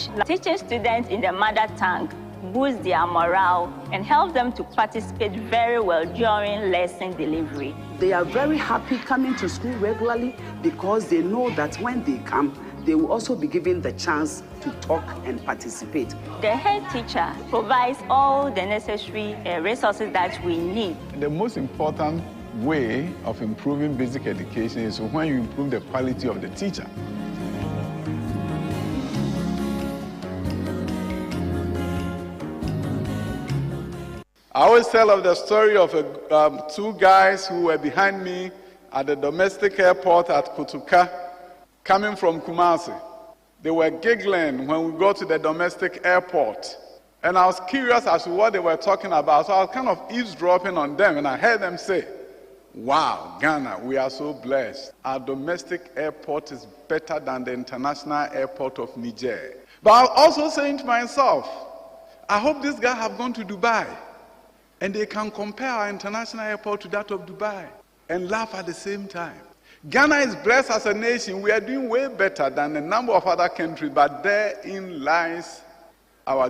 education. Teaching students in their mother tongue boosts their morale and helps them to participate very well during lesson delivery. They are very happy coming to school regularly because they know that when they come, they will also be given the chance to talk and participate. The head teacher provides all the necessary resources that we need. The most important way of improving basic education is when you improve the quality of the teacher. I always tell of the story of two guys who were behind me at the domestic airport at Kotoka, coming from Kumasi. They were giggling when we got to the domestic airport. And I was curious as to what they were talking about, so I was kind of eavesdropping on them, and I heard them say, "Wow, Ghana, we are so blessed. Our domestic airport is better than the international airport of Niger." But I was also saying to myself, I hope these guys have gone to Dubai, and they can compare our international airport to that of Dubai and laugh at the same time. Ghana is blessed as a nation. We are doing way better than a number of other countries, but therein lies our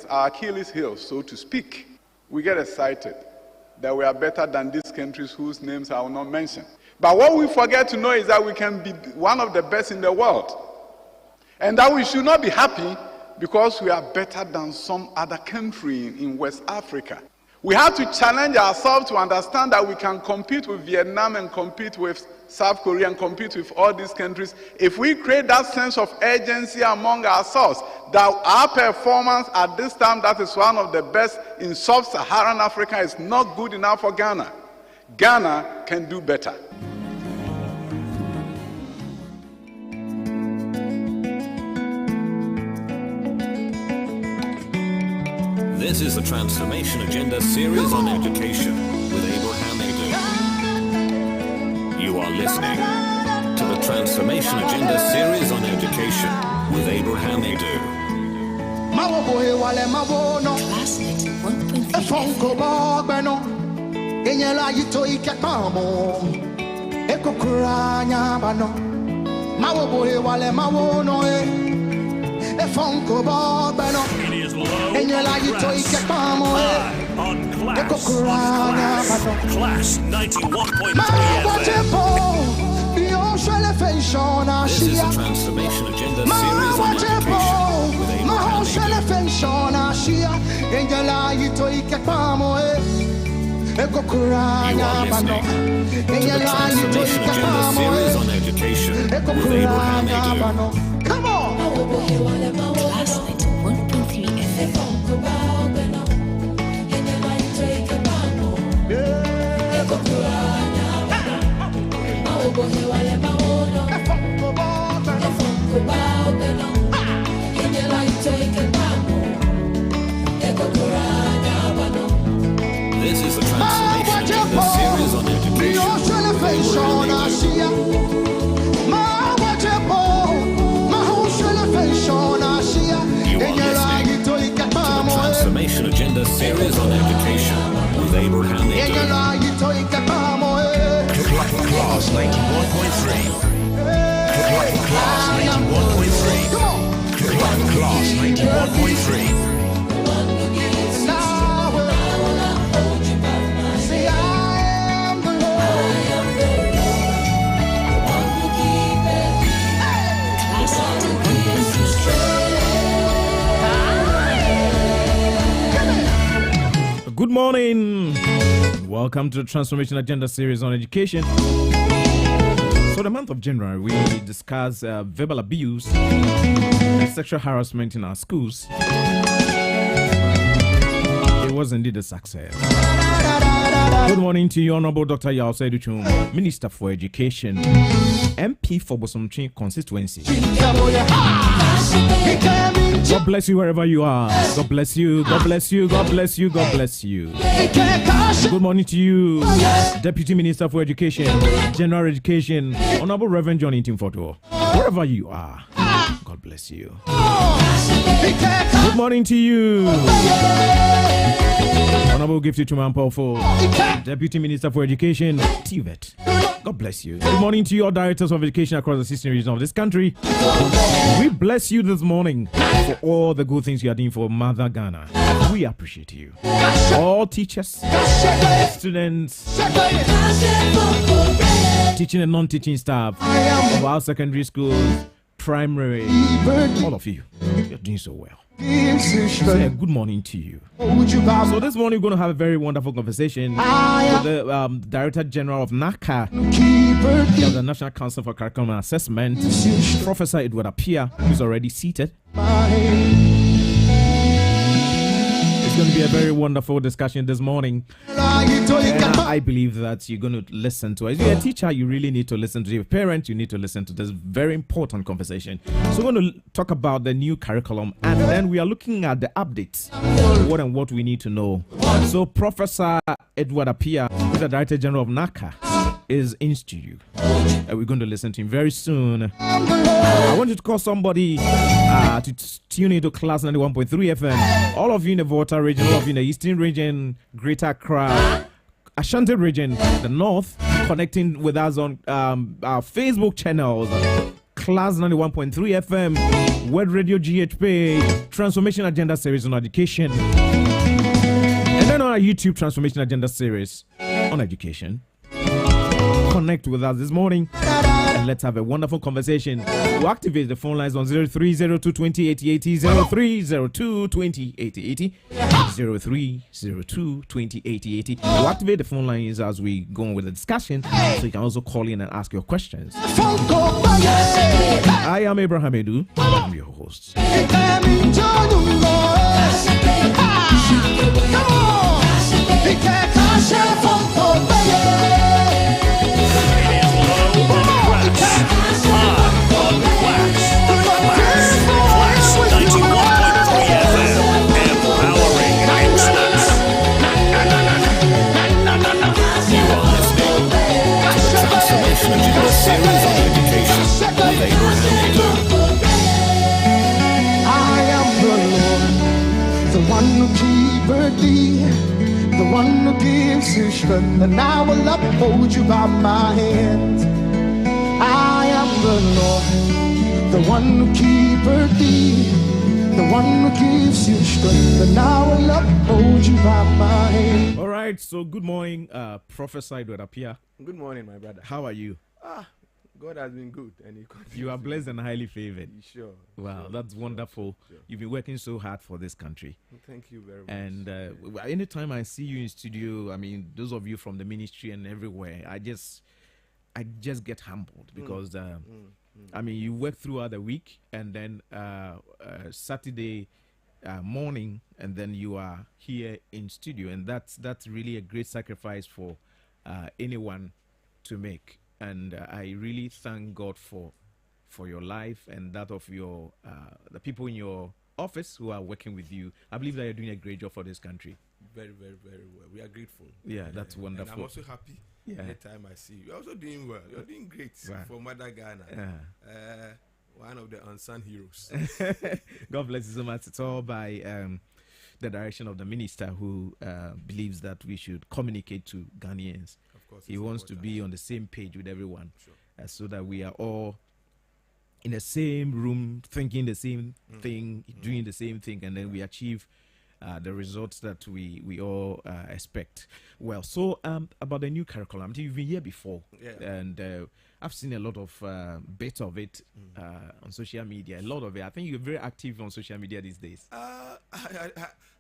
Achilles heel, so to speak. We get excited that we are better than these countries whose names I will not mention. But what we forget to know is that we can be one of the best in the world, and that we should not be happy because we are better than some other country in West Africa. We have to challenge ourselves to understand that we can compete with Vietnam and compete with South Korea and compete with all these countries if we create that sense of urgency among ourselves that our performance at this time, that is one of the best in sub-Saharan Africa, is not good enough for Ghana. Ghana can do better. This is the Transformation Agenda series on education with Abraham Adu. You are listening to the Transformation Agenda series on education with Abraham Adu. Classmate 1.3 It is low and on Class 91.3 This is the Transformation Agenda series on education with Abraham Adu. You are listening to the Transformation Agenda series on education with Abraham Adu. Come on! Classmate 1.3 FM. This is the Transformation Agenda series on education with Abraham Adu. You are listening to the Transformation Agenda series on education with Abraham Adu. Class 91.3. Class 91.3. Class 91.3. Good morning. Welcome to the Transformation Agenda series on education. So the month of January, we discuss verbal abuse and sexual harassment in our schools. It was indeed a success. Good morning to you, Honorable Dr. Yao Saiduchum, Minister for Education, MP for Bosomchi constituency. God bless you wherever you are. God bless you. God bless you. God bless you. God bless you. Good morning to you, Deputy Minister for Education, General Education, Honorable Reverend John Intimfoto. Wherever you are, God bless you. Good morning to you, Honorable Gifty Chuman Powerful, Deputy Minister for Education, TVET. God bless you. Good morning to your directors of education across the 16 regions of this country. We bless you this morning for all the good things you are doing for Mother Ghana. We appreciate you. All teachers, students, teaching and non-teaching staff of our secondary schools, primary, all of you, you're doing so well. Say good morning to you. So this morning we're going to have a very wonderful conversation with the Director General of NACA, the National Council for Curriculum and Assessment, Professor Edward Appiah, who's already seated. It's going to be a very wonderful discussion this morning. And I believe that you're going to listen to it. If you're a teacher, you really need to listen to it. If you're a parent, you need to listen to this very important conversation. So we're going to talk about the new curriculum, and then we are looking at the updates, what we need to know. So Professor Edward Appiah, who's the Director General of NACA, is in studio. We're going to listen to him very soon. I want you to call somebody to tune into Class 91.3 FM. All of you in the Volta region, all of you in the Eastern region, Greater Accra, Ashanti region, the North, connecting with us on our Facebook channels. Class 91.3 FM, Word Radio GHP, Transformation Agenda Series on Education, and then on our YouTube Transformation Agenda Series on Education. Connect with us this morning and let's have a wonderful conversation. We'll activate the phone lines on 0302 2080 0302 2080 0302 2080. We'll activate the phone lines as we go on with the discussion, so you can also call in and ask your questions. I am Abraham Edu. I'm your host. The one who gives you strength, and I will uphold you by my hand. I am the Lord, the one who keepeth thee, the one who gives you strength, and I will uphold you by my hand. All right, so good morning, Professor Edward Appiah. Good morning, my brother. How are you? God has been good, and you are blessed and highly favored. Sure. Wow, sure, that's wonderful. Sure. You've been working so hard for this country. Thank you very much. And anytime I see you in studio, I mean, those of you from the ministry and everywhere, I just get humbled because I mean, you work throughout the week, and then Saturday morning, and then you are here in studio, and that's really a great sacrifice for anyone to make. And I really thank God for your life and that of your the people in your office who are working with you. I believe that you're doing a great job for this country. Very, very, very well. We are grateful. Yeah, that's wonderful. And I'm also happy. Yeah. Anytime I see you, you're also doing well. You're doing great for Mother Ghana. One of the unsung heroes. God bless you so much. It's all by the direction of the minister who believes that we should communicate to Ghanaians. He wants to be on the same page with everyone, so that we are all in the same room, thinking the same thing, doing the same thing, and then we achieve the results that we all expect. Well, so about the new curriculum, you've been here before, and I've seen a lot of bits of it on social media. A lot of it. I think you're very active on social media these days.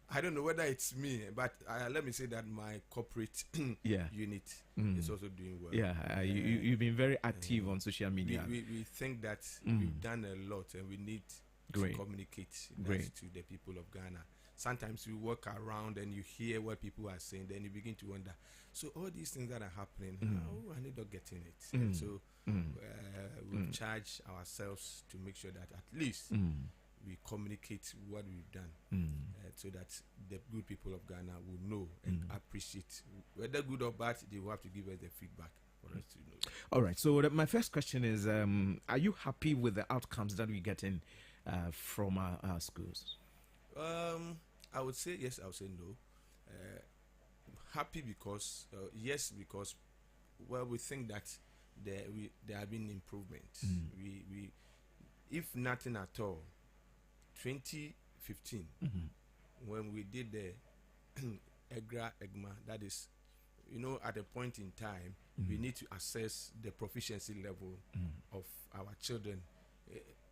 I don't know whether it's me, but let me say that my corporate unit is also doing well. Yeah, you've been very active on social media. We think that we've done a lot, and we need to communicate that to the people of Ghana. Sometimes you walk around and you hear what people are saying, then you begin to wonder. So all these things that are happening, how are they not getting it? And so we charge ourselves to make sure that at least we communicate what we've done, so that the good people of Ghana will know and appreciate. Whether good or bad, they will have to give us the feedback for us to know. All right. So my first question is, are you happy with the outcomes that we're getting from our schools? I would say yes. I would say no. Happy because yes, because we think that there have been improvements. We if nothing at all, 2015 when we did the EGMA, that is, at a point in time, we need to assess the proficiency level of our children,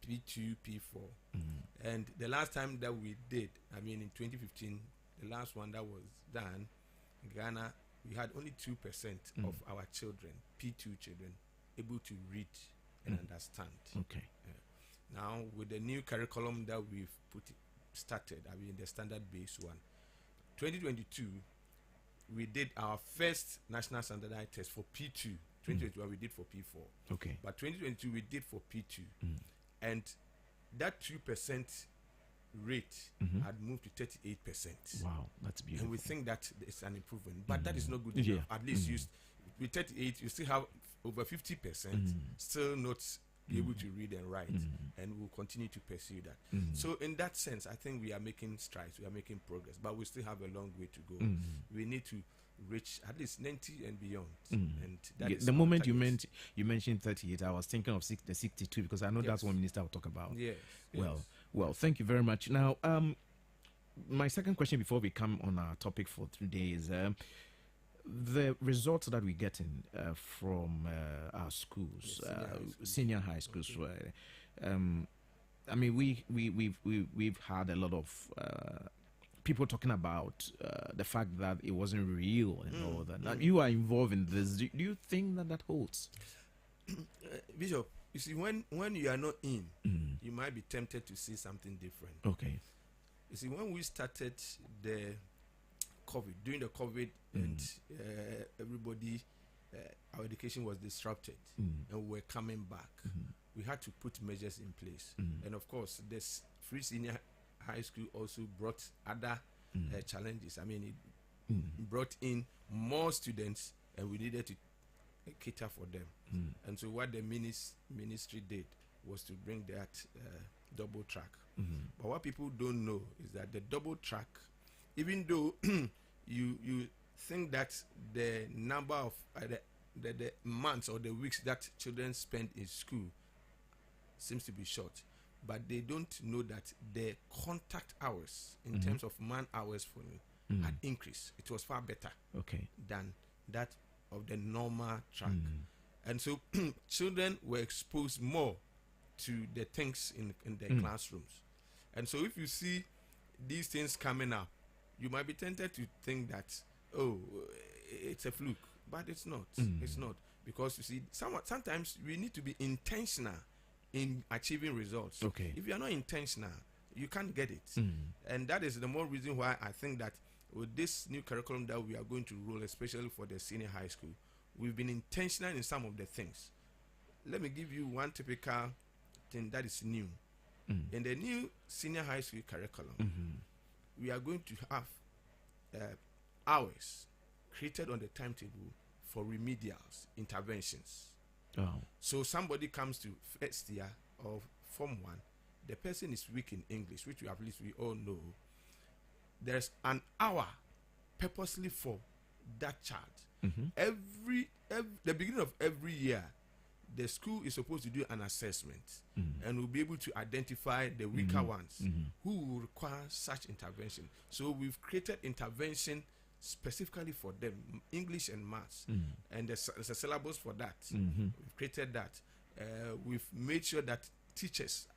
P2, P4. And the last time that we did, in 2015, the last one that was done, in Ghana, we had only 2% of our children, P2 children, able to read and understand. Okay. Now, with the new curriculum that we've started, the standard-based one, 2022, we did our first national standardized test for P2. 2021 we did for P4. Okay. But 2022 we did for P2. And that 2% rate had moved to 38%. Wow, that's beautiful. And we think that it's an improvement. But that is not good enough. At least with 38, you still have over 50% still not be able to read and write. And we'll continue to pursue that. So in that sense, I think we are making strides, we are making progress, but we still have a long way to go. We need to reach at least 90 and beyond. And that is the moment you mentioned 38, I was thinking of the 62, because I know that's what Minister will talk about. Yes. Well, thank you very much. Now, my second question before we come on our topic for today is the results that we're getting from our schools, senior high schools. We've had a lot of people talking about the fact that it wasn't real and all that. Now, you are involved in this. Do you think that holds? Bishop, you see, when you are not in, you might be tempted to see something different. Okay. You see, when we started during the COVID, and everybody, our education was disrupted, and we were coming back, we had to put measures in place. And of course, this free senior high school also brought other challenges. It brought in more students, and we needed to cater for them. And so what the ministry did was to bring that double track. But what people don't know is that the double track, even though you think that the number of the months or the weeks that children spend in school seems to be short, but they don't know that the contact hours in terms of man hours for me had increased. It was far better than that of the normal track. And so children were exposed more to the things in the classrooms. And so if you see these things coming up, you might be tempted to think that, it's a fluke, but it's not. It's not, because you see, sometimes we need to be intentional in achieving results. If you are not intentional, you can't get it. And that is the more reason why I think that with this new curriculum that we are going to roll, especially for the senior high school, we've been intentional in some of the things. Let me give you one typical thing that is new. In the new senior high school curriculum, we are going to have hours created on the timetable for remedials, interventions. So somebody comes to first year of Form 1, the person is weak in English, which at least we all know. There's an hour purposely for that child. Every the beginning of every year, the school is supposed to do an assessment and will be able to identify the weaker ones who will require such intervention. So we've created intervention specifically for them, English and maths, and there's a syllabus for that. We've created that. We've made sure that teachers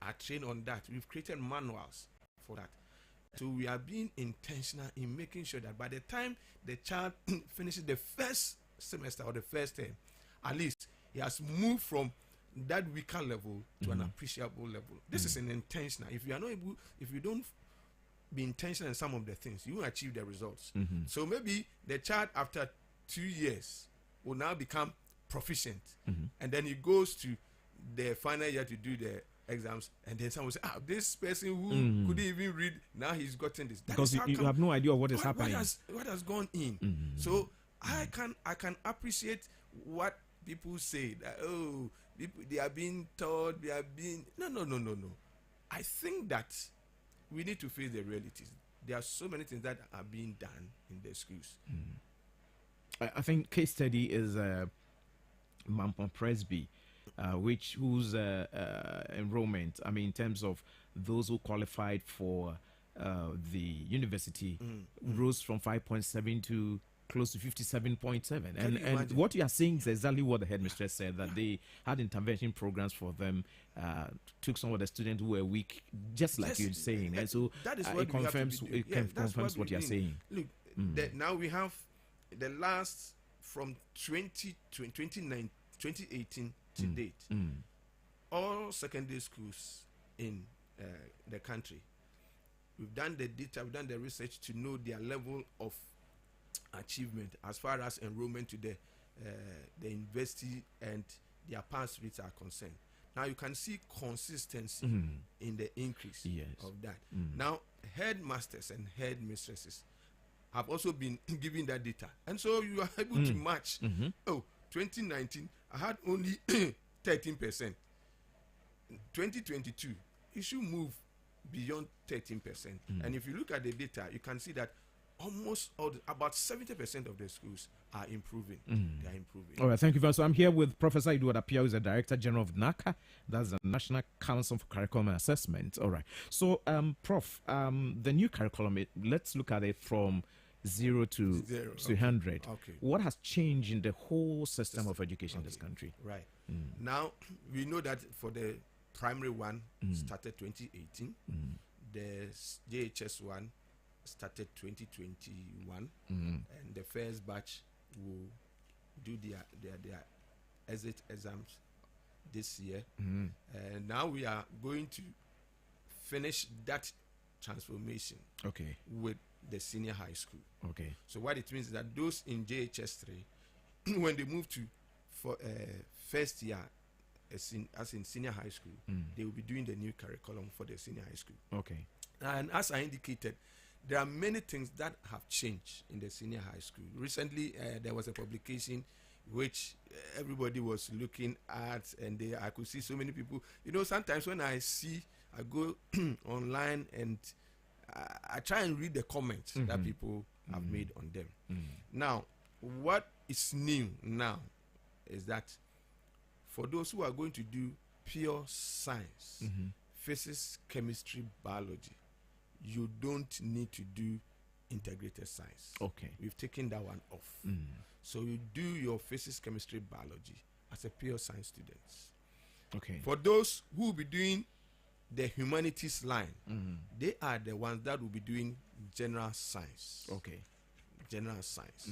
are trained on that. We've created manuals for that. So we are being intentional in making sure that by the time the child finishes the first semester or the first term, at least he has moved from that weaker level to an appreciable level. This is an intentional. If you are not able, if you don't be intentional in some of the things, you won't achieve the results. So maybe the child after 2 years will now become proficient, and then he goes to the final year to do the exams, and then someone will say, this person who couldn't even read, now he's gotten this. That because you have no idea of what is happening. What has gone in. So I can appreciate what people say, that people, they are being taught, they are being no. I think that we need to face the realities. There are so many things that are being done in the schools. I think case study is Mampon Presby, whose enrollment, I mean, in terms of those who qualified for the university, rose from 5.7 to close to 57.7. And what you are saying is exactly what the headmistress said, that they had intervention programs for them, took some of the students who were weak, just like you're saying. And so that is what it confirms, confirms what you're saying. Look, now we have the last from 2018 to date, all secondary schools in the country. We've done the data, we've done the research to know their level of achievement as far as enrollment to the university and their pass rates are concerned. Now you can see consistency in the increase of that. Now headmasters and headmistresses have also been giving that data, and so you are able to match. 2019 I had only 13%. 2022 it should move beyond 13%. And if you look at the data, you can see that almost about 70% of the schools are improving. They are improving. All right, thank you very much. So I'm here with Professor Edward Appiah, who is the Director General of NACA. That's the National Council for Curriculum and Assessment. All right. So, Prof, the new curriculum, let's look at it from 0 to 100. Okay. What has changed in the whole system of education in this country? Right. Now, we know that for the primary one started 2018. The JHS one started 2021, and the first batch will do their exit exams this year. And now we are going to finish that transformation with the senior high school. So what it means is that those in JHS 3, when they move to first year as in senior high school, they will be doing the new curriculum for the senior high school. And as I indicated, there are many things that have changed in the senior high school. Recently, there was a publication which everybody was looking at, and I could see so many people. You know, sometimes when I go online and I try and read the comments that people have made on them. Now, what is new now is that for those who are going to do pure science, physics, chemistry, biology, you don't need to do integrated science. We've taken that one off. So you do your physics, chemistry, biology as a pure science student. For those who will be doing the humanities line, they are the ones that will be doing general science. General science.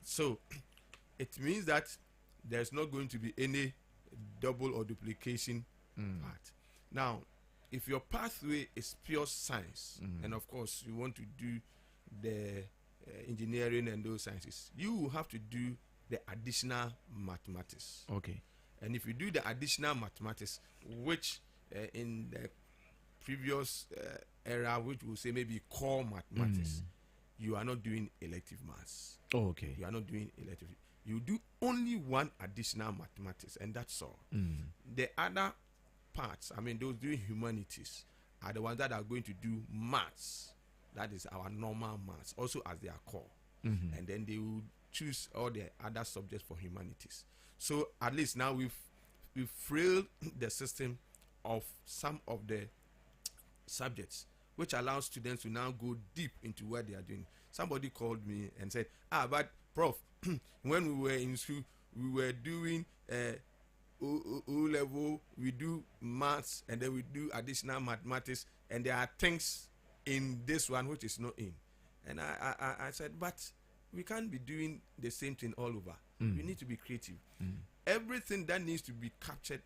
So it means that there's not going to be any double or duplication part. Now, if your pathway is pure science, and of course you want to do the engineering and those sciences, you will have to do the additional mathematics. And if you do the additional mathematics, which in the previous era, which we'll say maybe core mathematics, you are not doing elective maths. You are not doing elective. You do only one additional mathematics, and that's all. The other parts, I mean, those doing humanities are the ones that are going to do maths. That is our normal maths, also as their core. And then they will choose all the other subjects for humanities. So at least now we've frailed the system of some of the subjects, which allows students to now go deep into what they are doing. Somebody called me and said, but Prof, when we were in school, we were doing O level, we do maths, and then we do additional mathematics, and there are things in this one which is not in. And I said, but we can't be doing the same thing all over. We need to be creative. Everything that needs to be captured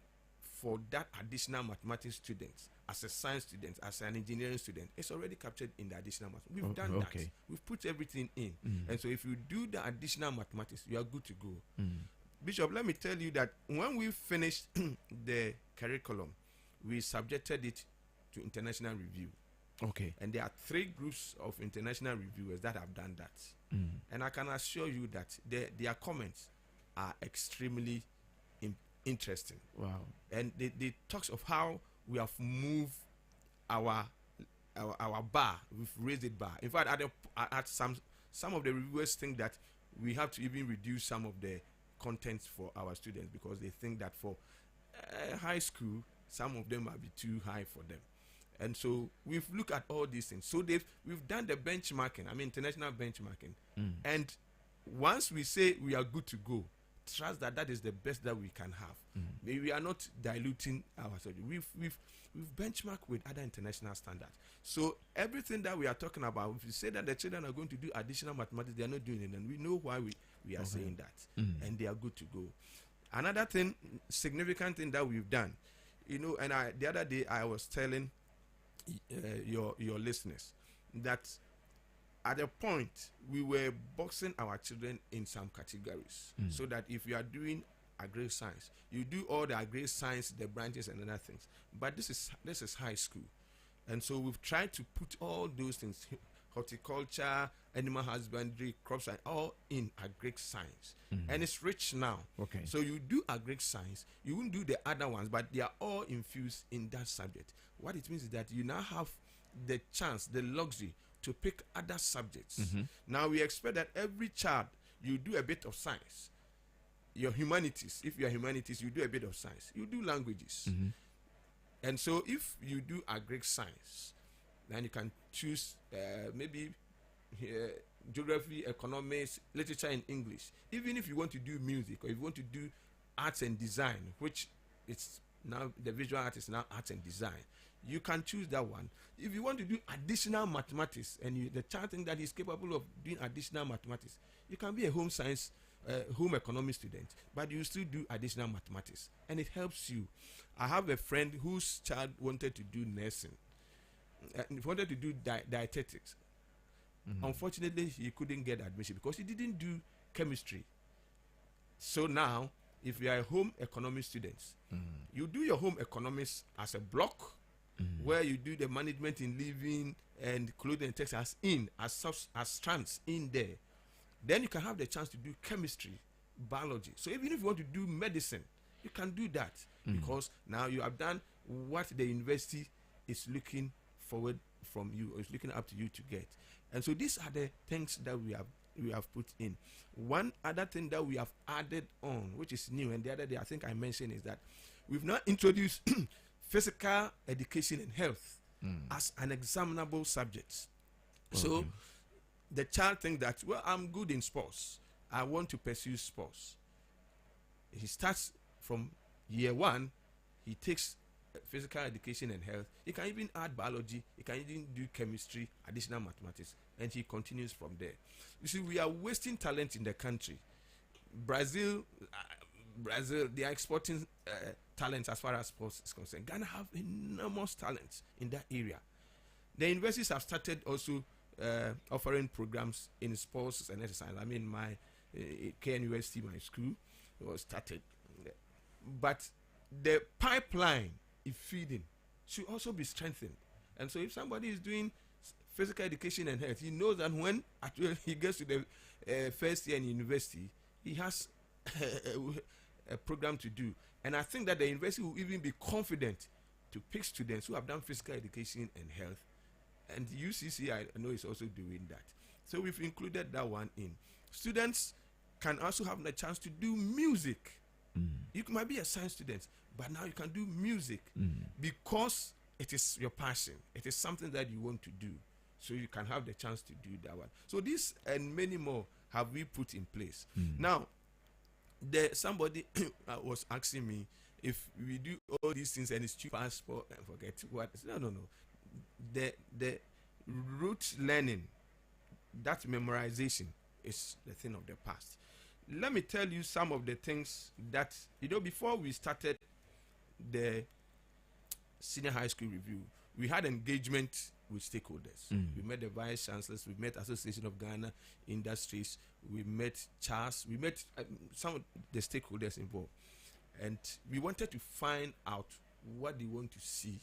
for that additional mathematics students, as a science student, as an engineering student, it's already captured in the additional mathematics. We've done that. We've put everything in. And so if you do the additional mathematics, you are good to go. Bishop, let me tell you that when we finished the curriculum, we subjected it to international review. And there are 3 groups of international reviewers that have done that. And I can assure you that their comments are extremely interesting. And they talks of how we have moved our bar. We've raised it bar. In fact, at some of the reviewers think that we have to even reduce some of the content for our students, because they think that for high school, some of them might be too high for them. And so we've looked at all these things. So we've done the benchmarking, international benchmarking. And once we say we are good to go, trust that is the best that we can have. Maybe we are not diluting our study. We've benchmarked with other international standards. So everything that we are talking about, if you say that the children are going to do additional mathematics, they are not doing it, and we know why we are saying that, and they are good to go. Another thing, significant thing that we've done, and the other day I was telling your listeners that at a point we were boxing our children in some categories, so that if you are doing agri science, you do all the agri science, the branches and other things. But this is high school, and so we've tried to put all those things, horticulture, animal husbandry, crops, and all in agri science, and it's rich now. Okay. So you do agri science, you won't do the other ones, but they are all infused in that subject. What it means is that you now have the chance, the luxury to pick other subjects. Now we expect that every child, you do a bit of science. Your humanities, if you are humanities, you do a bit of science. You do languages. And so if you do agri science, then you can choose maybe geography, economics, literature and English. Even if you want to do music, or if you want to do arts and design, which it's now the visual art is now arts and design, you can choose that one. If you want to do additional mathematics, and the child thinks that he's capable of doing additional mathematics, you can be a home science, home economics student, but you still do additional mathematics, and it helps you. I have a friend whose child wanted to do nursing, wanted to do dietetics. Unfortunately, he couldn't get admission because he didn't do chemistry. So now, if you are a home economics student, you do your home economics as a block, where you do the management in living and clothing and textiles as strands in there. Then you can have the chance to do chemistry, biology. So even if you want to do medicine, you can do that, because now you have done what the university is looking forward from you, or is looking up to you to get. And so these are the things that we have put in. One other thing that we have added on, which is new, and the other day I think I mentioned, is that we've now introduced physical education and health as an examinable subject. So the child thinks that, well, I'm good in sports, I want to pursue sports. He starts from year 1, he takes physical education and health. He can even add biology, he can even do chemistry, additional mathematics, and he continues from there. You see, we are wasting talent in the country. Brazil, they are exporting talents as far as sports is concerned. Ghana have enormous talents in that area. The universities have started also offering programs in sports and exercise. I mean, my KNUST, my school, was started. But the pipeline is feeding should also be strengthened. And so if somebody is doing physical education and health, he knows that when actually he gets to the first year in university, he has a program to do. And I think that the university will even be confident to pick students who have done physical education and health. And UCC, I know, is also doing that. So we've included that one in. Students can also have the chance to do music. You might be a science student, but now you can do music because it is your passion. It is something that you want to do. So you can have the chance to do that one. So this and many more have we put in place. Now, somebody was asking me if we do all these things and it's cheap passport and forget what. No. The rote learning, that memorization is the thing of the past. Let me tell you some of the things that, before we started the senior high school review, we had engagement with stakeholders. We met the vice chancellors, we met Association of Ghana Industries, we met CHAS, we met some of the stakeholders involved, and we wanted to find out what they want to see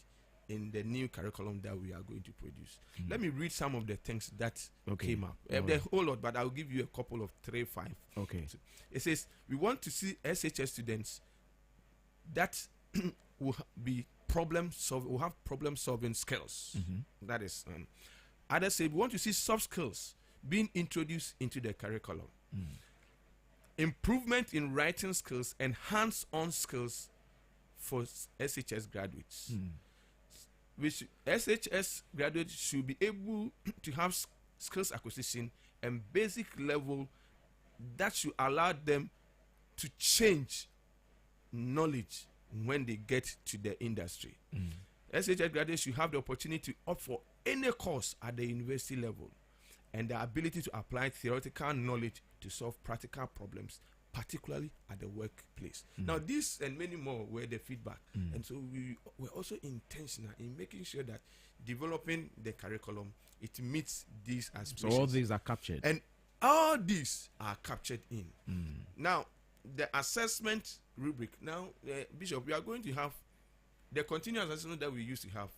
in the new curriculum that we are going to produce. Let me read some of the things that came up. There's a whole lot, but I'll give you a couple of 3, 5. Okay. So it says we want to see SHS students that will be will have problem solving skills. That is, others say we want to see soft skills being introduced into the curriculum. improvement in writing skills and hands-on skills for SHS graduates. Which SHS graduates should be able to have skills acquisition and basic level that should allow them to change knowledge when they get to the industry. SHS graduates should have the opportunity to opt for any course at the university level and the ability to apply theoretical knowledge to solve practical problems, particularly at the workplace. Now, this and many more were the feedback. And so we were also intentional in making sure that developing the curriculum, it meets these aspirations. So all these are captured. And all these are captured in. Now, the assessment rubric. Now, Bishop, we are going to have the continuous assessment that we used to have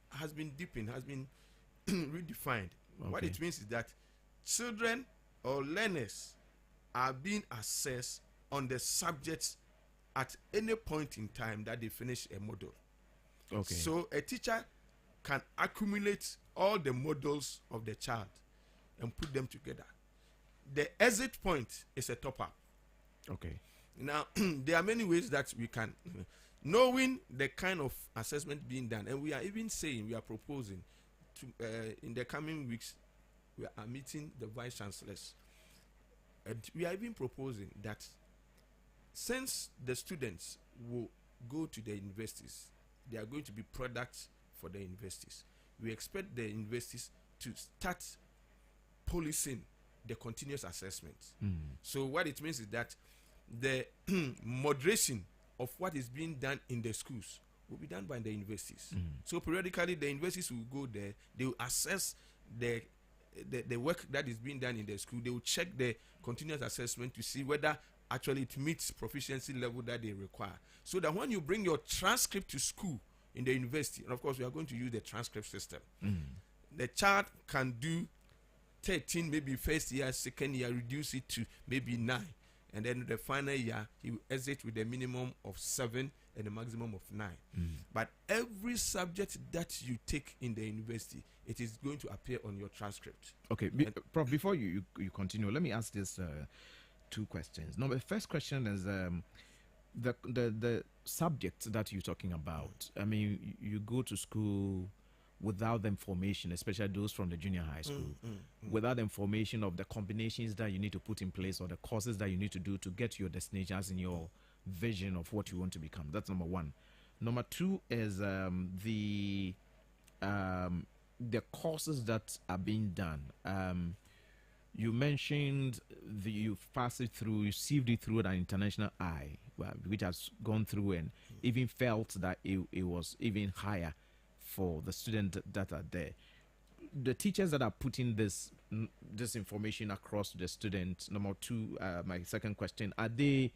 has been deepened, has been redefined. What it means is that children or learners are being assessed on the subjects at any point in time that they finish a module. So a teacher can accumulate all the modules of the child and put them together. The exit point is a top-up. Now, there are many ways that we can, knowing the kind of assessment being done, and we are even saying, we are proposing to, in the coming weeks, we are meeting the vice chancellors, and we are even proposing that since the students will go to the universities, they are going to be products for the universities. We expect the universities to start policing the continuous assessment. So what it means is that the moderation of what is being done in the schools will be done by the universities. So periodically the universities will go there, they will assess the work that is being done in the school. They will check the continuous assessment to see whether actually it meets proficiency level that they require, so that when you bring your transcript to school in the university, and of course we are going to use the transcript system, the child can do 13, maybe first year, second year, reduce it to maybe 9, and then the final year he will exit with a minimum of 7 and a maximum of 9. But every subject that you take in the university, it is going to appear on your transcript. Prof, before you continue, let me ask this 2 questions. Now, the first question is the subjects that you're talking about. I mean, you go to school without the information, especially those from the junior high school, without the information of the combinations that you need to put in place or the courses that you need to do to get to your destination as in your vision of what you want to become. That's number 1. Number 2 is the courses that are being done. You mentioned you passed it through, you sieved it through an international eye, which has gone through and even felt that it was even higher for the students that are there. The teachers that are putting this information across to the students, number 2, my second question, are they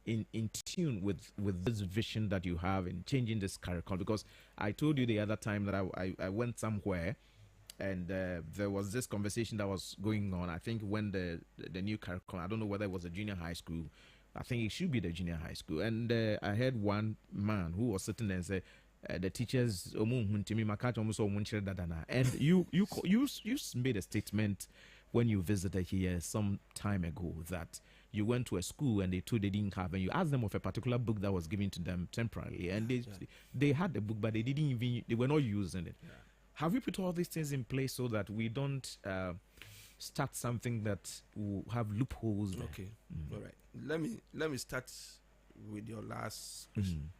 in tune with this vision that you have in changing this curriculum? Because I told you the other time that I went somewhere and there was this conversation that was going on. I think when the new curriculum, I don't know whether it was a junior high school, I think it should be the junior high school, and I heard one man who was sitting there and said, the teachers, and you made a statement when you visited here some time ago that you went to a school and they told they didn't have, and you asked them of a particular book that was given to them temporarily, and they had the book, but they were not using it. Have you put all these things in place so that we don't start something that will have loopholes there? All right. Let me start with your last question.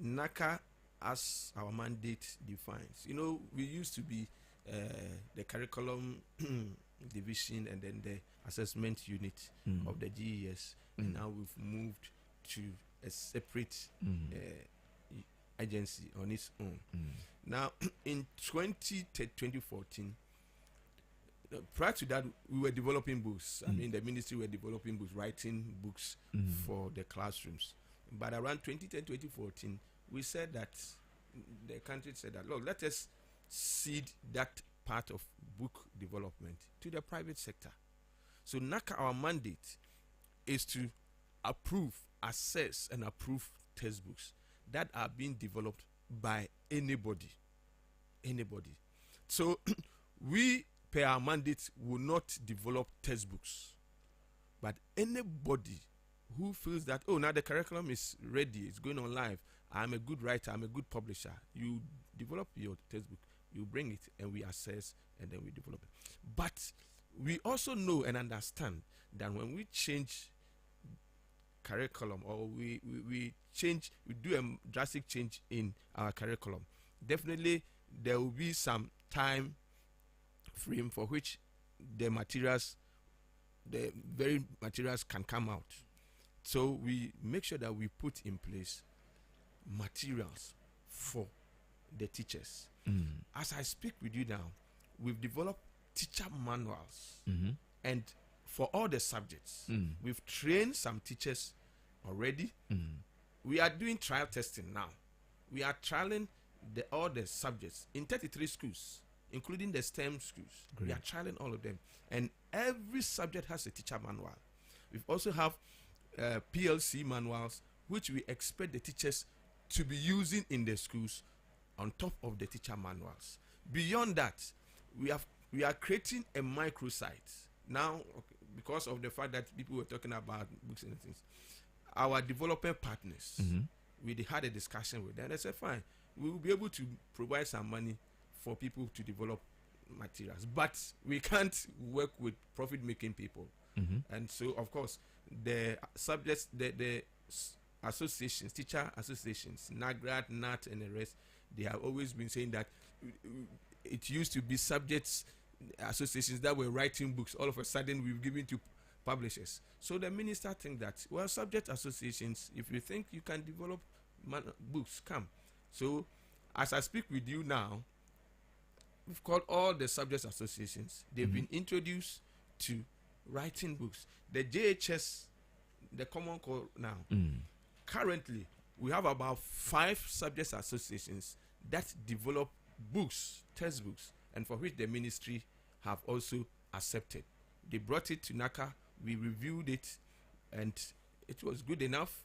NACA, as our mandate defines, we used to be the curriculum division and then the assessment unit of the GES, and now we've moved to a separate agency on its own. Now, in 2014, prior to that, we were developing books. I mean, the ministry were developing books, writing books for the classrooms. But around 2010, 2014, we said that, the country said that, look, let us cede that part of book development to the private sector. So NACA, our mandate is to approve, assess, and approve textbooks that are being developed by anybody. So we, per our mandate, will not develop textbooks. But anybody who feels that, oh, now the curriculum is ready, it's going on live, I'm a good writer, I'm a good publisher, you develop your textbook, you bring it, and we assess, and then we develop it. But we also know and understand that when we change curriculum, or we do a drastic change in our curriculum, definitely there will be some time frame for which the very materials can come out. So we make sure that we put in place materials for the teachers. As I speak with you now, we've developed teacher manuals, and for all the subjects, we've trained some teachers already. We are doing trial testing now. We are trialing all the subjects in 33 schools, including the STEM schools. Great. We are trialing all of them, and every subject has a teacher manual. We also have PLC manuals, which we expect the teachers to be using in the schools on top of the teacher manuals. Beyond that, we are creating a microsite now, because of the fact that people were talking about books and things. Our developer partners, we had a discussion with them. They said, fine, we will be able to provide some money for people to develop materials, but we can't work with profit-making people. And so, of course, the subjects, the associations, teacher associations, NAGRAD, NAT, and the rest, they have always been saying that it used to be subjects associations that were writing books. All of a sudden, we've given to publishers. So the minister think that, well, subject associations, if you think you can develop books, come. So as I speak with you now, we've called all the subject associations. They've been introduced to writing books. The JHS, the common call now, currently we have about 5 subject associations that develop books, textbooks, and for which the ministry have also accepted. They brought it to NACA, we reviewed it, and it was good enough,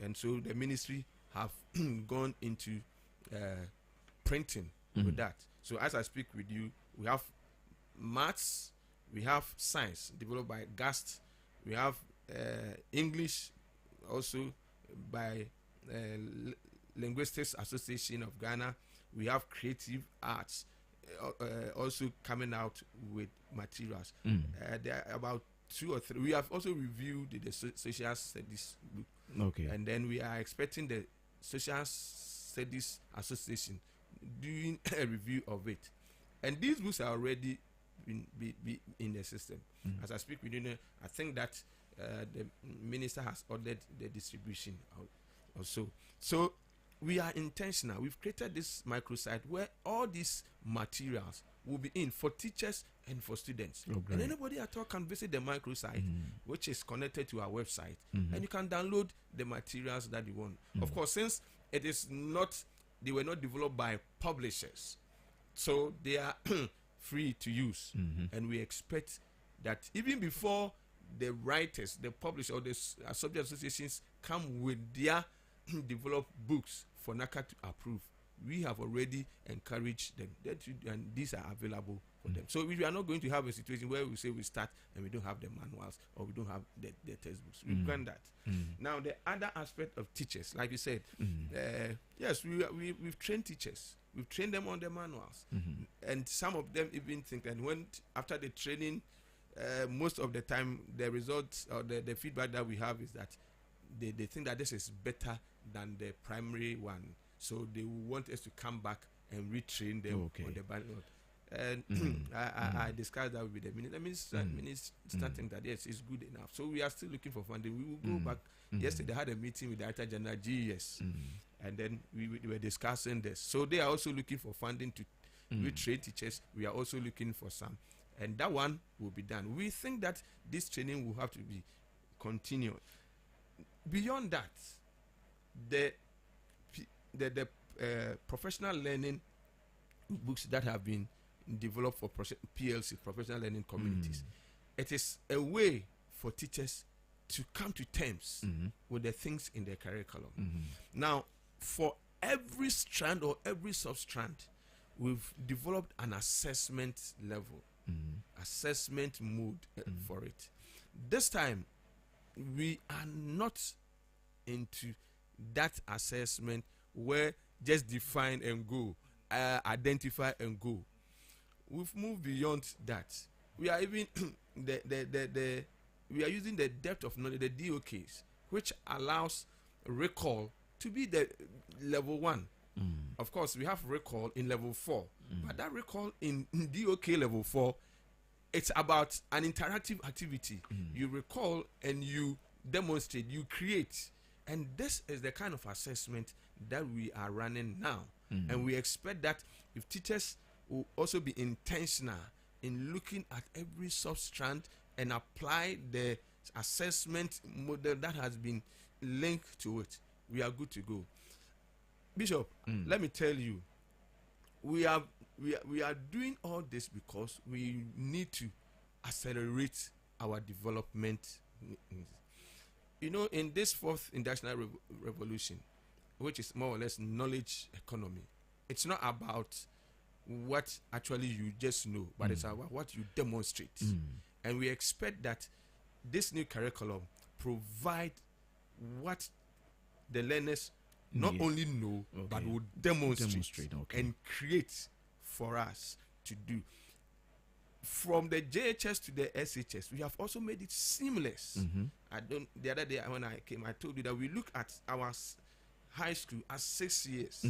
and so the ministry have gone into printing with that. So as I speak with you, we have maths, we have science developed by GAST, we have English also by Linguistics Association of Ghana, we have creative arts also coming out with materials. There are about 2 or 3. We have also reviewed the social studies book. Okay. And then we are expecting the Social Studies Association doing a review of it. And these books are already be in the system. As I speak with you, I think that the minister has ordered the distribution also. So we are intentional. We've created this microsite where all these materials will be in for teachers and for students. And anybody at all can visit the microsite, which is connected to our website, and you can download the materials that you want. Of course, since it is not, they were not developed by publishers, so they are free to use. And we expect that even before the writers, the publishers, or the subject associations come with their developed books for NACA to approve, we have already encouraged them, and these are available for them. So we are not going to have a situation where we say we start and we don't have the manuals or we don't have the textbooks. We've done that. Now the other aspect of teachers, like you said, yes, we've trained teachers. We've trained them on the manuals, and some of them even think, and when after the training, most of the time the results or the feedback that we have is that they think that this is better than the primary one, so they want us to come back and retrain them on the manual. And I discussed that with the minister. The minister think that yes, it's good enough. So we are still looking for funding. We will go back. Yesterday, they had a meeting with the Director General GES, and then we were discussing this. So they are also looking for funding to retrain teachers. We are also looking for some, and that one will be done. We think that this training will have to be continued. Beyond that, the professional learning books that have been developed for PLC, professional learning communities, it is a way for teachers to come to terms with the things in their curriculum. Now, for every strand or every sub-strand, we've developed an assessment level, assessment mode for it. This time, we are not into that assessment where just define and go, identify and go. We've moved beyond that. We are even we are using the depth of knowledge, the DOKs, which allows recall to be the level 1. Of course, we have recall in level 4, but that recall in DOK level 4, it's about an interactive activity. You recall and you demonstrate, you create, and this is the kind of assessment that we are running now. And we expect that if teachers will also be intentional in looking at every substrand and apply the assessment model that has been linked to it, we are good to go. Bishop, let me tell you, we are doing all this because we need to accelerate our development. You know, in this 4th industrial revolution, which is more or less knowledge economy, it's not about what actually you just know, but it's about what you demonstrate. And we expect that this new curriculum provide what the learners not only know, but will demonstrate and create for us to do. From the JHS to the SHS, we have also made it seamless. The other day when I came, I told you that we look at our high school as 6 years,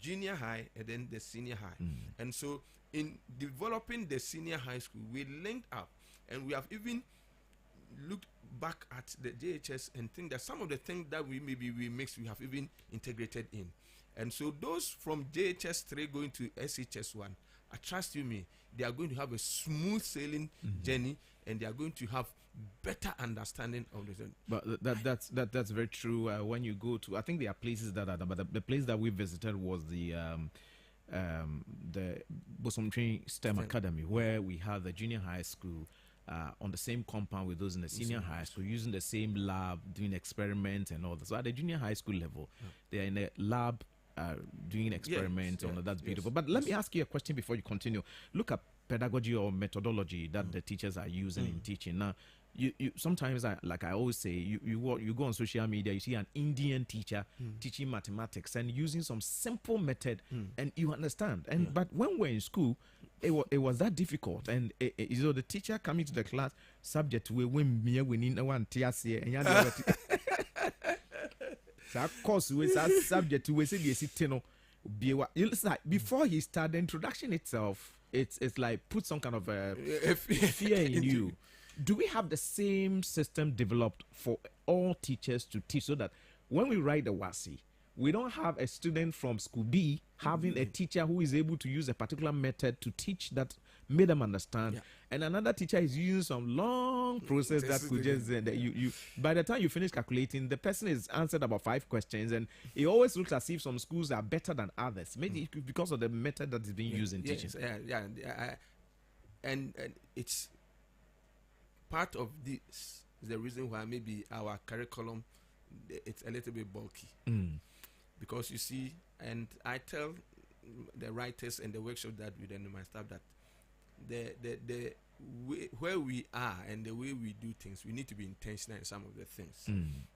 junior high, and then the senior high. And so in developing the senior high school, we linked up, and we have even looked back at the JHS and think that some of the things that we mixed, we have even integrated in. And so those from JHS 3 going to SHS 1, I trust you me, they are going to have a smooth sailing journey, and they are going to have better understanding of the journey. But that's very true. When you go to, I think there are places that are, but the place that we visited was the Bosomtree STEM Academy, where we have the junior high school on the same compound with those in the senior high school, using the same lab, doing experiments and all that. So at the junior high school level, they are in a lab doing experiments. That's beautiful. But let me ask you a question before you continue. Look at pedagogy or methodology that the teachers are using in teaching. Now, you sometimes, like I always say, you go on social media, you see an Indian teacher teaching mathematics and using some simple method, and you understand. And but when we're in school, it was that difficult. And so the teacher coming to the class, subject we need one and of course we subject we say before he started the introduction itself, it's like put some kind of fear in you. Do we have the same system developed for all teachers to teach, so that when we write the WASI, we don't have a student from school B having a teacher who is able to use a particular method to teach that made them understand, and another teacher is using some long process that could just you by the time you finish calculating, the person has answered about 5 questions, and it always looks as if some schools are better than others, maybe because of the method that is being used in teaching. And it's part of this is the reason why maybe our curriculum, it's a little bit bulky, because you see, and I tell the writers and the workshop that we do, my staff, that the way, where we are and the way we do things, we need to be intentional in some of the things.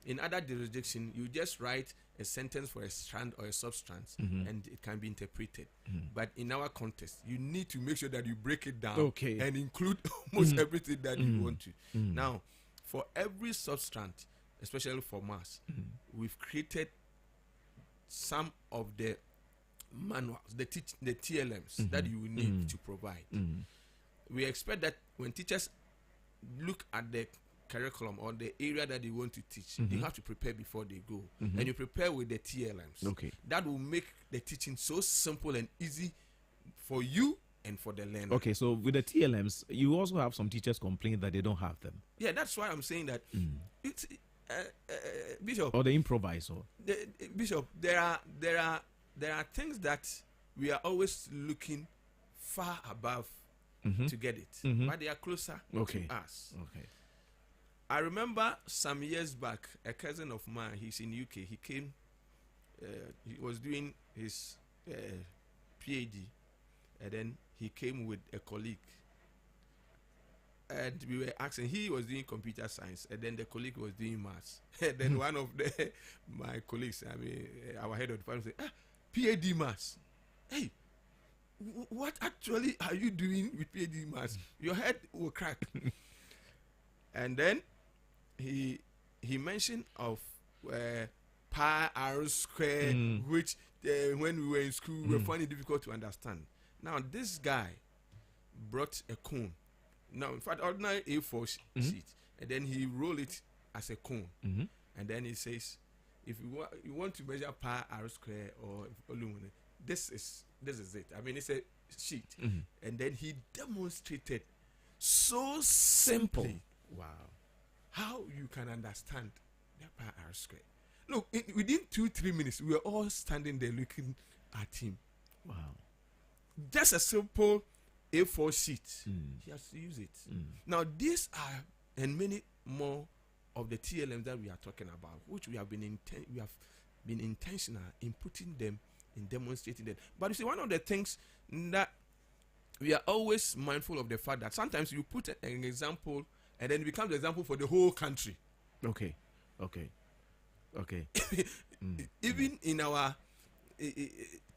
In other jurisdictions, you just write a sentence for a strand or a substrand, and it can be interpreted. But in our context, you need to make sure that you break it down and include almost everything that you want to. Now, for every substrand, especially for maths, we've created some of the manuals, the TLMs that you will need to provide. We expect that when teachers look at the curriculum or the area that they want to teach, they have to prepare before they go. And you prepare with the TLMs. That will make the teaching so simple and easy for you and for the learner. Okay, so with the TLMs, you also have some teachers complain that they don't have them. Yeah, that's why I'm saying that it's Bishop. Or the improvise. Bishop, there are things that we are always looking far above to get it, but they are closer to us. I remember some years back, a cousin of mine, he's in UK, he came, he was doing his PhD, and then he came with a colleague. And we were asking, he was doing computer science, and then the colleague was doing maths. And then one of my colleagues, our head of department said, PhD maths. Hey, what actually are you doing with PhD maths? Your head will crack. And then he mentioned of pi r square, which when we were in school, we found it difficult to understand. Now, this guy brought a cone. Now, in fact, ordinary A4 sheet, and then he rolled it as a cone, and then he says, if you want to measure pi r square or aluminum, this is it. I mean, it's a sheet, and then he demonstrated so simply, how you can understand the pi r square. Look, within 2-3 minutes, we were all standing there looking at him. Wow! Just a simple A4 sheet. He has to use it. Now, these are and many more of the TLMs that we are talking about, which we have been intentional in putting them, in demonstrating them. But you see, one of the things that we are always mindful of the fact that sometimes you put an example and then it becomes the example for the whole country. Okay. Even in our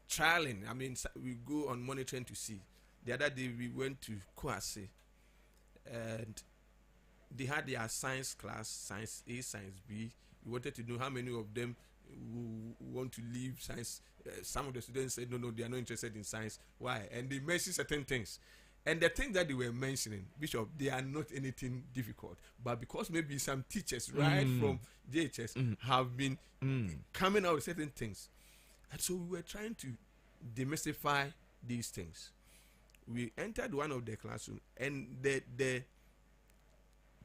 trialing, I mean, we go on monitoring to see. The other day we went to Kwasi and they had their science class, science A, science B. We wanted to know how many of them want to leave science. Some of the students said, no, they are not interested in science. Why? And they mentioned certain things. And the things that they were mentioning, Bishop, they are not anything difficult. But because maybe some teachers right from JHS have been coming out with certain things. And so we were trying to demystify these things. We entered one of the classroom and the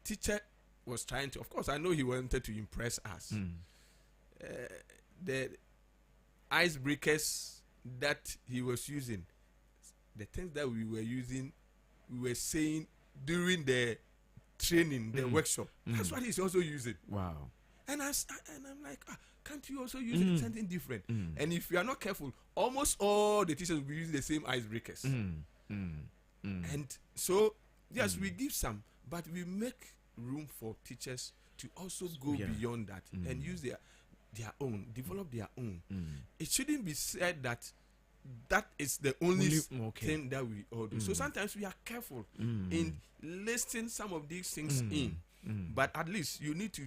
teacher was trying to, of course, I know he wanted to impress us. The icebreakers that he was using, the things that we were using, we were saying during the training, the workshop. That's what he's also using. Wow. And I'm like, can't you also use it something different? And if you are not careful, almost all the teachers will be using the same icebreakers. And so, yes, we give some, but we make room for teachers to also go beyond that and use their own, develop their own. It shouldn't be said that is the only thing that we all do. So sometimes we are careful in listing some of these things in, but at least you need to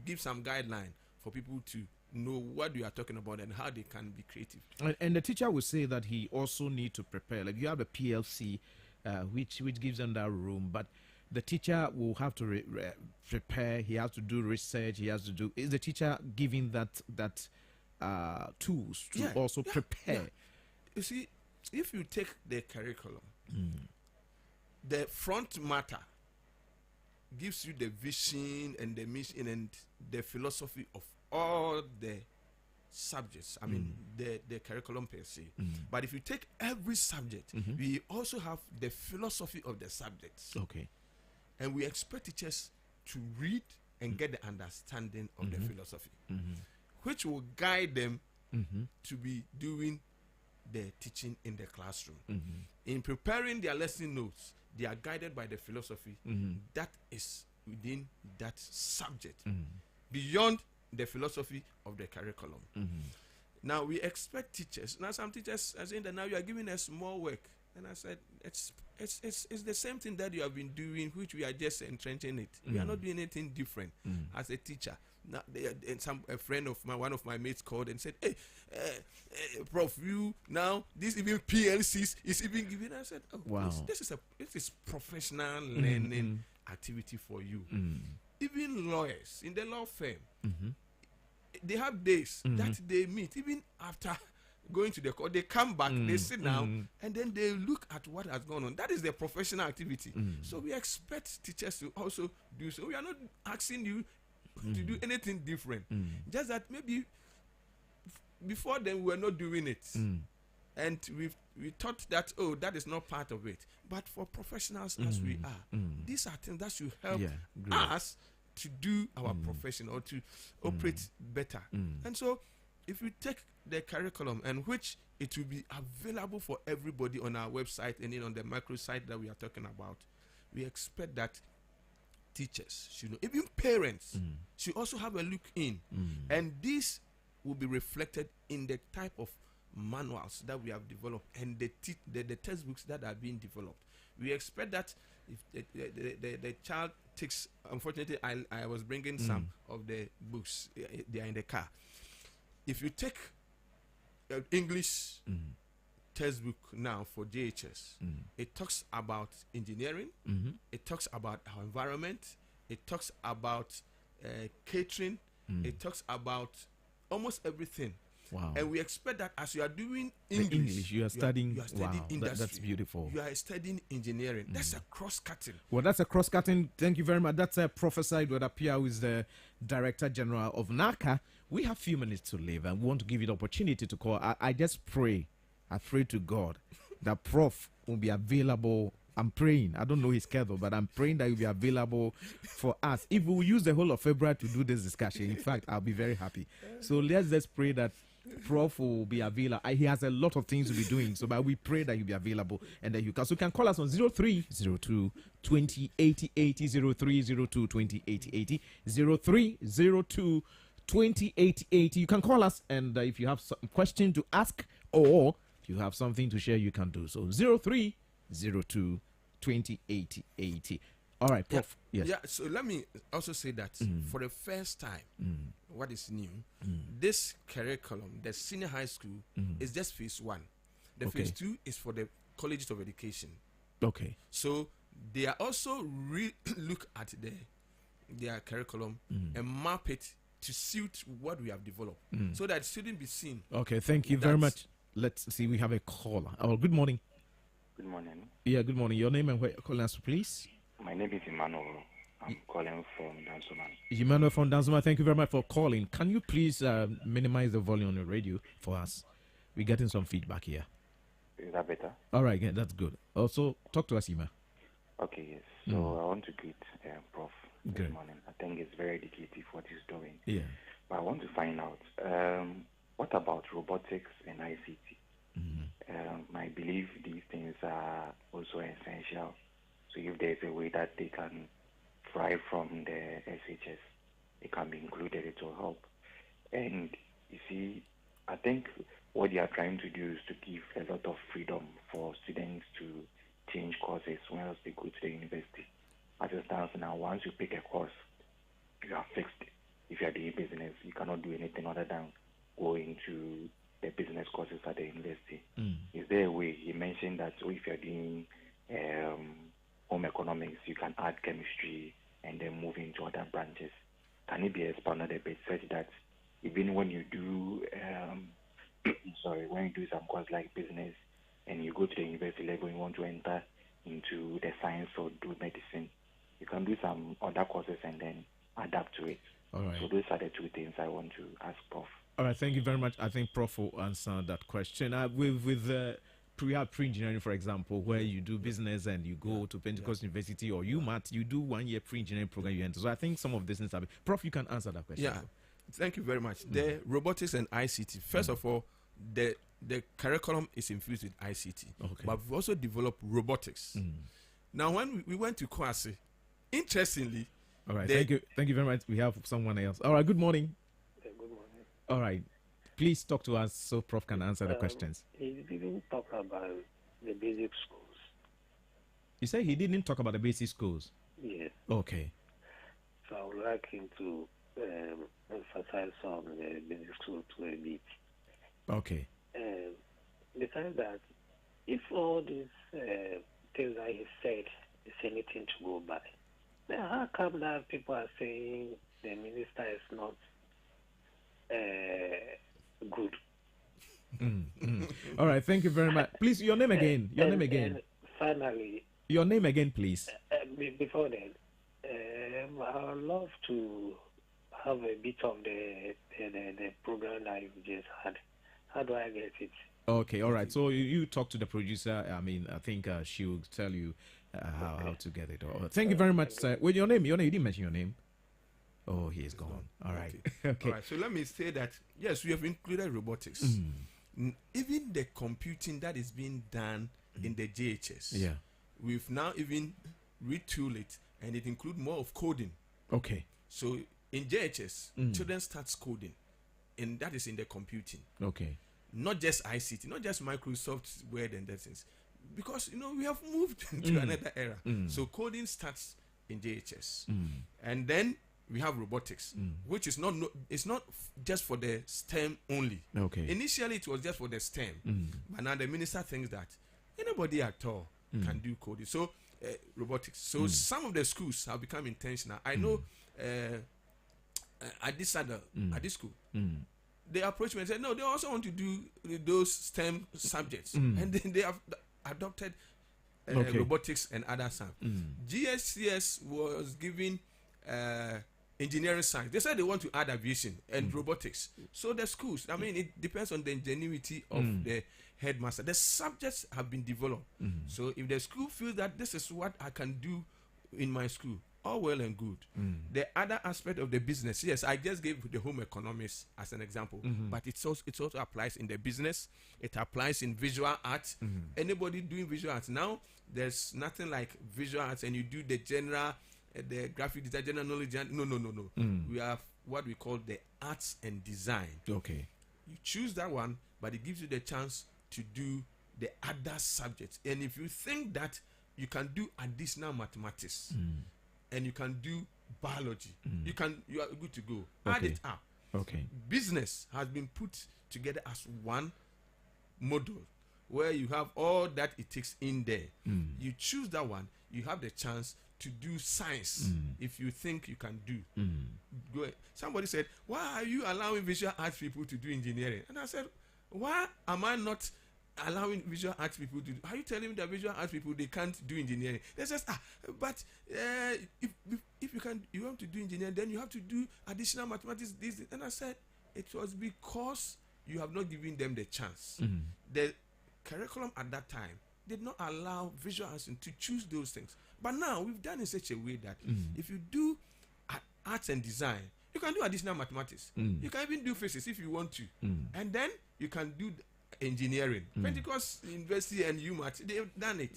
give some guideline for people to know what you are talking about and how they can be creative. And the teacher will say that he also need to prepare. Like you have a PLC, which gives them that room, but the teacher will have to prepare. He has to do research. He has to do. Is the teacher giving that tools to also prepare? Yeah. You see, if you take the curriculum, the front matter gives you the vision and the mission and the philosophy of all the subjects. I mean, the curriculum per se. But if you take every subject, we also have the philosophy of the subjects. Okay. And we expect teachers to read and get the understanding of the philosophy, which will guide them to be doing the teaching in the classroom. In preparing their lesson notes, they are guided by the philosophy that is within that subject, beyond the philosophy of the curriculum. Now we expect teachers. Now some teachers are saying that now you are giving us more work, and I said it's the same thing that you have been doing, which we are just entrenching it. We are not doing anything different as a teacher. Now, a friend of mine, one of my mates called and said, "Hey, Prof, you now this even PLCs is even giving." I said, "Oh, wow, this is professional learning activity for you." Even lawyers in the law firm, they have days that they meet. Even after going to the court, they come back, they sit down, and then they look at what has gone on. That is their professional activity. So we expect teachers to also do so. We are not asking you to do anything different. Just that maybe before then we were not doing it. And we thought that, that is not part of it. But for professionals as we are, these are things that should help us to do our profession or to operate better. And so if you take the curriculum, and which it will be available for everybody on our website and on the micro site that we are talking about, we expect that teachers should know, even parents should also have a look in, and this will be reflected in the type of manuals that we have developed and the textbooks that are being developed. We expect that if the child takes, unfortunately, I was bringing some of the books, they are in the car. If you take English textbook now for JHS, it talks about engineering, it talks about our environment, it talks about catering, it talks about almost everything. Wow. And we expect that as you are doing English, you are studying, you are studying industry. That's beautiful. You are studying engineering. That's a cross-cutting. Well, that's a cross-cutting. Thank you very much. That's Professor Edward Apia, who is the Director General of NACA. We have a few minutes to leave, and we want to give you the opportunity to call. I just pray. I pray to God that Prof will be available. I'm praying. I don't know his schedule, but I'm praying that he'll be available for us. If we use the whole of February to do this discussion, in fact, I'll be very happy. So let's just pray that Prof will be available. He has a lot of things to be doing, so but we pray that he'll be available and that you can. So you can call us on 0302 2080 80 0302 2080 80 0302 2080. You can call us, and if you have some question to ask or if you have something to share, you can do so. 0302 2080 80. All right, Prof. Yeah. Yes. Yeah. So let me also say that for the first time, what is new? This curriculum, the senior high school, is just phase 1. The phase 2 is for the colleges of education. Okay. So they are also look at their curriculum and map it to suit what we have developed, so that it shouldn't be seen. Okay. Thank you very much. Let's see. We have a caller. Oh, good morning. Good morning. Yeah. Good morning. Your name and where calling us, please. My name is Emmanuel. I'm calling from Dansuma. Emmanuel from Dansuma, thank you very much for calling. Can you please minimize the volume on the radio for us? We're getting some feedback here. Is that better? All right, yeah, that's good. Also, talk to us, Ima. Okay, yes. So I want to greet Prof this Good. morning. I think it's very educative what he's doing. Yeah. But I want to find out, what about robotics and ICT? I believe these things are also essential. So if there's a way that they can thrive from the SHS, it can be included, it will help. And you see, I think what they are trying to do is to give a lot of freedom for students to change courses once they go to the university. As it stands now, once you pick a course, you are fixed. If you are doing business, you cannot do anything other than go into the business courses at the university. Is there a way? He mentioned that if you are doing home economics, you can add chemistry and then move into other branches. Can it be expanded a bit such that even when you do, when you do some course like business and you go to the university level, you want to enter into the science or do medicine, you can do some other courses and then adapt to it. All right. So those are the two things I want to ask Prof. All right, thank you very much. I think Prof will answer that question. We have pre-engineering, for example, where you do business and you go to Pentecost University or UMAT, you do 1 year pre-engineering program you enter. So I think some of this things are... Prof, you can answer that question. Yeah, thank you very much. The robotics and ICT, first of all, the curriculum is infused with ICT, but we've also developed robotics. Now, when we went to Kwasi, interestingly... All right, thank you very much. We have someone else. All right, good morning. Good morning. All right. Please talk to us so Prof can answer the questions. He didn't talk about the basic schools. You say he didn't talk about the basic schools? Yes. Okay. So I would like him to emphasize on the basic school to a bit. Okay. Besides that, if all these things that he said is anything to go by, then how come that people are saying the minister is not good? All right, thank you very much. Please, your name again. And finally, your name again, please. Before that, I would love to have a bit of the program that you just had. How do I get it? Okay, all right. So you talk to the producer. I mean, I think she will tell you how to get it. Thank you very much, sir. With your name, you didn't mention your name. Oh, he is gone. All right. Okay. All right. So let me say that, yes, we have included robotics. Even the computing that is being done in the JHS. Yeah. We've now even retool it, and it include more of coding. Okay. So in JHS, children start coding, and that is in the computing. Okay. Not just ICT, not just Microsoft Word and that things, because we have moved to another era. So coding starts in JHS, and then we have robotics, which is it's not just for the STEM only. Okay. Initially, it was just for the STEM, but now the minister thinks that anybody at all can do coding. So robotics. So some of the schools have become intentional. I know at this school, they approached me and said, no, they also want to do those STEM subjects, and then they have adopted robotics and other stuff. GSCS was giving engineering science. They said they want to add aviation and robotics. So the schools, I mean, it depends on the ingenuity of the headmaster. The subjects have been developed. So if the school feels that this is what I can do in my school, all well and good. The other aspect of the business, yes, I just gave the home economics as an example, but it also applies in the business. It applies in visual arts. Anybody doing visual arts now, there's nothing like visual arts, and you do the general, the graphic design, general knowledge. No. We have what we call the arts and design. Okay. You choose that one, but it gives you the chance to do the other subjects. And if you think that you can do additional mathematics, and you can do biology, you are good to go. Add it up. Okay. Business has been put together as one module where you have all that it takes in there. You choose that one, you have the chance to do science if you think you can do. Go ahead. Somebody said, why are you allowing visual arts people to do engineering? And I said, why am I not allowing visual arts people to do? Are you telling me that visual arts people, they can't do engineering? They says, but if you want to do engineering, then you have to do additional mathematics, this. And I said, it was because you have not given them the chance. The curriculum at that time did not allow visual arts to choose those things. But now we've done in such a way that if you do arts and design, you can do additional mathematics. You can even do physics if you want to. And then you can do engineering. Pentecost University and UMass, they've done it.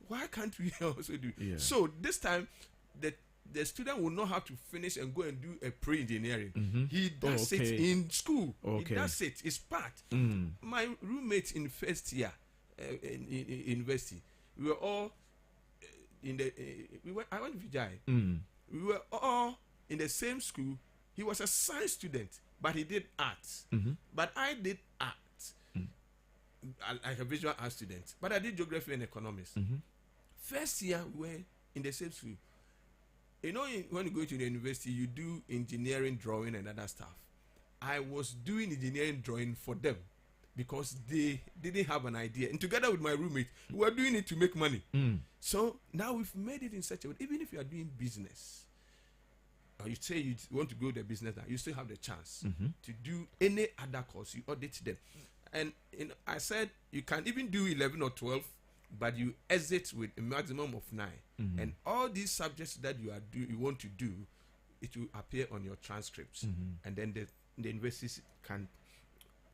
Why can't we also do it? So this time, the student will not have to finish and go and do a pre-engineering. He does it in school. He does it. It's part. My roommate in first year in university, we were all I went to Vijay. We were all in the same school. He was a science student, but he did arts. But I did arts, like a visual arts student. But I did geography and economics. First year, we were in the same school. You know, when you go to the university, you do engineering drawing and other stuff. I was doing engineering drawing for them because they didn't have an idea. And together with my roommate, we were doing it to make money. So now we've made it in such a way, even if you are doing business, or you say you want to go the business now, you still have the chance to do any other course. You audit them. And I said you can even do 11 or 12, but you exit with a maximum of 9. And all these subjects that you want to do, it will appear on your transcripts. And then the universities can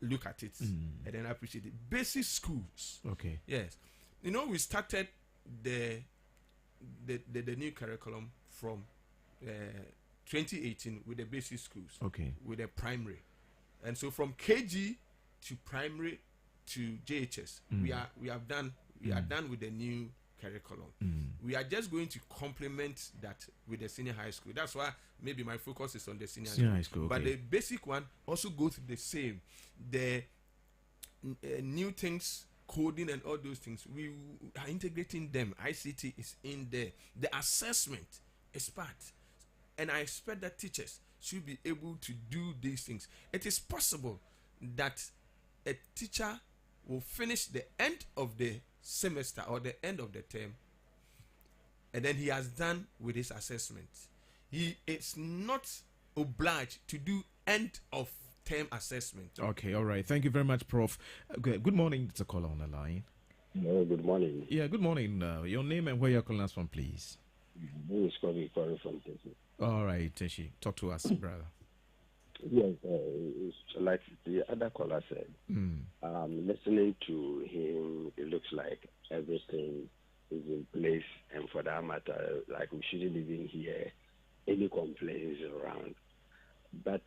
look at it and then appreciate it. Basic schools. Okay. Yes. You know, we started the new curriculum from 2018 with the basic schools. Okay. With the primary. And so from KG to primary to JHS, we are done with the new curriculum. We are just going to complement that with the senior high school. That's why maybe my focus is on the senior high school. But the basic one also goes the same. The new things, coding and all those things, we are integrating them. ICT is in there. The assessment is part. And I expect that teachers should be able to do these things. It is possible that a teacher will finish the end of the semester or the end of the term, and then he has done with his assessment. He is not obliged to do end of term assessment. Okay, all right. Thank you very much, Prof. Good morning. It's a caller on the line. Hello, good morning. Yeah, good morning. Your name and where you're calling us from, please. This is calling from Tessie. All right, Tessie. Talk to us, brother. Yes, like the other caller said, listening to him, it looks like everything is in place and for that matter, like we shouldn't even hear any complaints around. But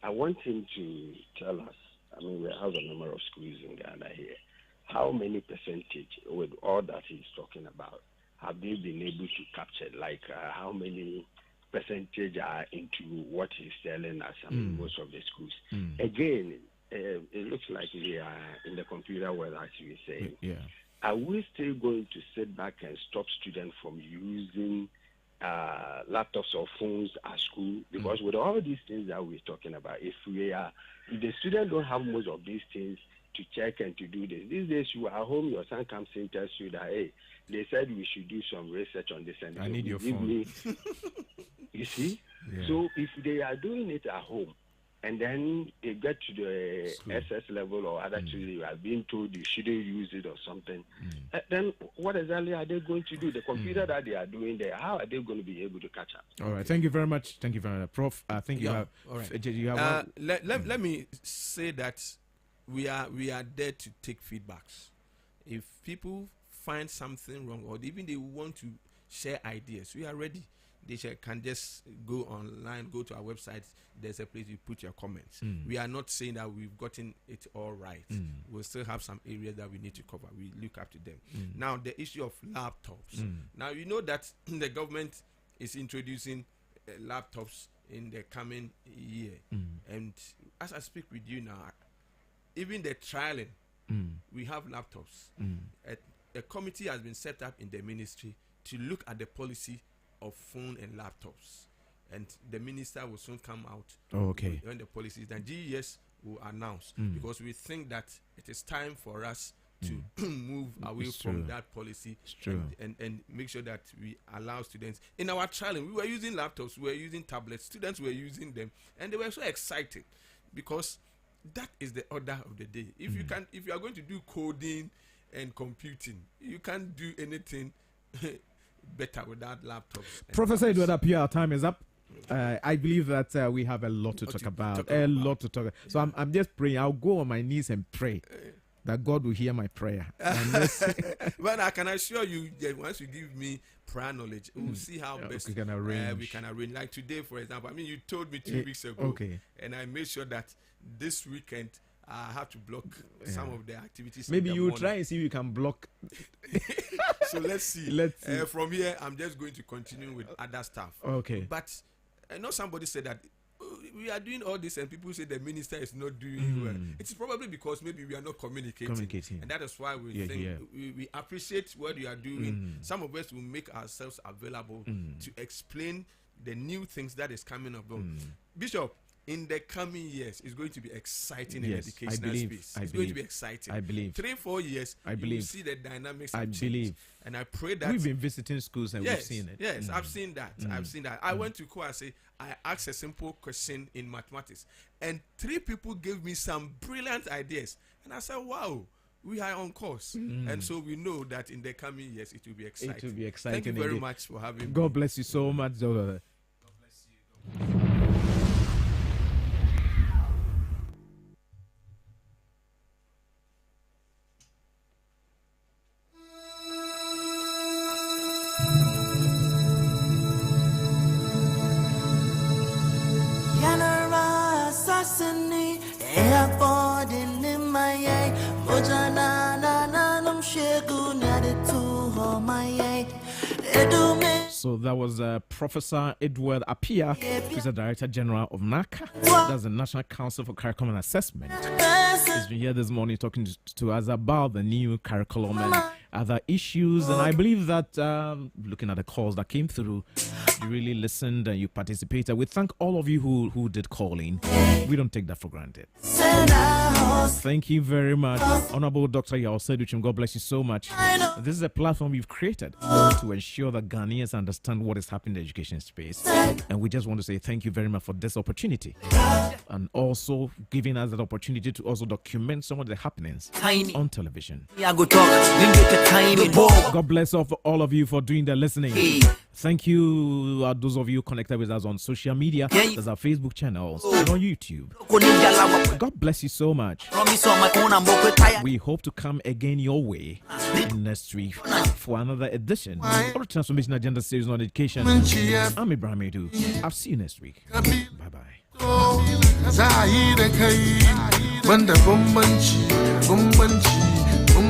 I want him to tell us, I mean, we have a number of schools in Ghana here. How many percentage, with all that he's talking about, have they been able to capture? Like how many percentage are into what he's telling us? I mean, most of the schools. Again, it looks like we are in the computer world, as you were saying. Yeah. Are we still going to sit back and stop students from using laptops or phones at school? Because with all these things that we're talking about, if the students don't have most of these things to check and to do this, these days you are home, your son comes in, tells you that, hey, they said we should do some research on this, and I need your give phone. Me. You see? Yeah. So if they are doing it at home, and then they get to the SS level or other children, you are being told you shouldn't use it or something, then what exactly are they going to do? The computer that they are doing there, how are they going to be able to catch up? All right. Thank you very much. Thank you very much, Prof. I think you have. All right. You have let me say that we are there to take feedbacks. If people find something wrong, or even they want to share ideas, we are ready. They can just go online, go to our website. There's a place you put your comments. We are not saying that we've gotten it all right. We'll still have some areas that we need to cover. We look up to them. Now, the issue of laptops. Now, you know that the government is introducing laptops in the coming year. And as I speak with you now, even the trialing, we have laptops. A committee has been set up in the ministry to look at the policy of phone and laptops, and the minister will soon come out when the policy is done. GES will announce, because we think that it is time for us to move away from that policy and make sure that we allow students. In our trialing, we were using laptops, we were using tablets, students were using them, and they were so excited, because that is the order of the day. If you are going to do coding and computing, you can't do anything better without laptops. Professor Edward Appiah, our time is up. I believe that we have a lot to talk about. So I'm just praying. I'll go on my knees and pray that God will hear my prayer. But I can assure you that once you give me prior knowledge, we'll see how best we can arrange. Like today, for example. I mean, you told me 2 weeks ago, and I made sure that this weekend I have to block some of the activities. Maybe you try and see if you can block. So let's see. From here, I'm just going to continue with other stuff. Okay. But I know somebody said that we are doing all this, and people say the minister is not doing well. It's probably because maybe we are not communicating. And that is why we think we appreciate what you are doing. Some of us will make ourselves available to explain the new things that is coming up. Bishop, in the coming years, it's going to be exciting in educational space. It's going to be exciting. I believe. 3-4 years, you will see the dynamics. I believe. And I pray that we've been visiting schools and we've seen it. Yes, I've seen that. I've seen that. I went to Kwasi. I asked a simple question in mathematics, and 3 people gave me some brilliant ideas. And I said, wow, we are on course. And so we know that in the coming years, it will be exciting. It will be exciting. Thank you very much for having me. God bless you so much. God bless you. So that was Professor Edward Appiah, who's the Director General of NACA. That's the National Council for Curriculum and Assessment. He's been here this morning talking to us about the new curriculum and other issues. And I believe that looking at the calls that came through, you really listened and you participated. We thank all of you who did call in. We don't take that for granted. Thank you very much. Honorable Dr. Yaoseduchim, God bless you so much. This is a platform you've created to ensure that Ghanaians understand what is happening in the education space. And we just want to say thank you very much for this opportunity. And also giving us that opportunity to also document some of the happenings on television. God bless all of you for doing the listening. Thank you, those of you connected with us on social media. There's our Facebook channels and on YouTube. God bless you so much. We hope to come again your way next week for another edition of the Transformation Agenda series on education. I'm Ibrahim Edu. I'll see you next week. Bye bye. Banda bambanci